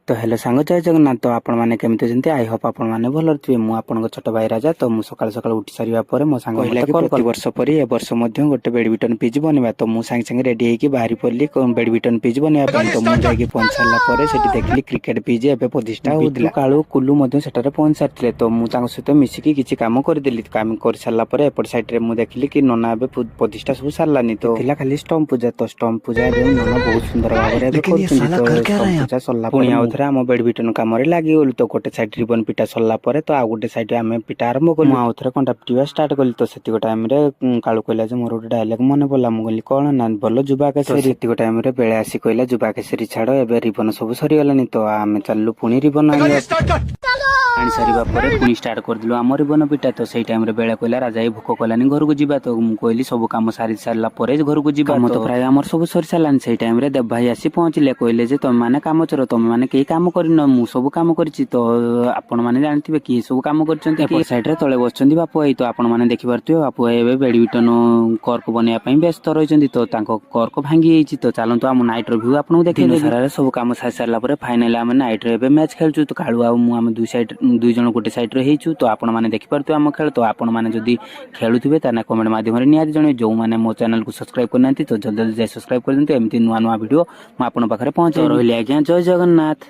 तो हेलो सांग जय जगन्नाथ। तो आपण माने केमते जंती आई होप आपण माने भलो थिबे। मु आपनक छोट भाई राजा। तो मु सकाळ सकाळ उठी सारिबा परे मो सांग मते कॉल प्रति वर्ष परी ए वर्ष मध्ये गोटे बैडमिंटन पिच बनिबा। तो मु सांग संग रेडी हेकी बाहरी पड़ली बैडमिंटन पिच बनिबा पई। तो मु जाई की पहुंच सारला परे सेठी देखली क्रिकेट पिच एबे प्रतिष्ठा होदिला। काळू कुल्लू मध्ये सेटारे पहुंच सारथिले। तो मु तांग सहित मिसिकी किछि काम कर देली। काम कर सारला परे एपट साइड रे मु देखली कि नोना एबे प्रतिष्ठा सब सारलानी। तो थिला खाली स्टम्प पूजा। तो स्टम्प पूजा एबे नोना बहुत सुंदर भाबरे एबे करछन। तो स्टम्प पूजा सरला पुणी आउथरा हम बैडमिंटन काम लागी गलु। तो गोटे साइड रिबन पिटा सरला परे तो आ गोटे साइड आम पिटा आरंभ कलु। आउथरे कंटा पिटिबा स्टार्ट कली। तो सेतिको टाइम रे काळू कहला जे मोर गोटे डायलॉग मने पड़ला। मु कहली कोन ना बोलो जुबा केसरी। सेतिको टाइम रे बेळे आसी कहला जुबा केसरी छाड़ो एबे रिबन सब सरी गलानी। तो आमे चललु पुणी रिबन आनी सारिबा परे पुणी स्टार्ट कर दिलु आम रिबन पिटा। तो सेई टाइम रे बेळे कहला राजा ए भूख कलानी घर को जिबा। तो मु कहली सब काम सारी सारला परे घर को जिबा। काम तो प्राय हमर सब सरी सारलानी। सेई टाइम रे देव भाई आसी पहुंचले। कहले जे तुम माने काम चरो तुम माने केही काम करिन मु सब काम करछि। तो आपण माने जानथिबे कि सब काम करछन्ते। एपट साइड रे तळे बसछन्ती बापू भाई। तो आपण माने देखि पारथिबे बापू भाई एबे बैडमिंटन कॉर्क बनेया पई व्यस्त रहिछन्ती। तो तांको कॉर्क भांगी हेछि। तो चालंतु हम नाइट रे व्यू आपन देखि सारा सब काम सारि सारला परे फाइनली हम नाइट रे एबे मैच खेलछु। तो काळू आ मु हम दुई जण गोटे साइड रे हेछु। तो आपण माने देखि पारथिबे हम खेल। तो आपण माने जदी खेलुथिबे ताना कमेंट माध्यम रे नियाति जणे जो माने मो चैनल को सब्सक्राइब करनांती। तो जल्दी जल्दी सब्सक्राइब कर दियंतु। एमति नुवा नुवा वीडियो म आपण पाखरे पहुंचे रहली। आज्ञा जय जगन्नाथ।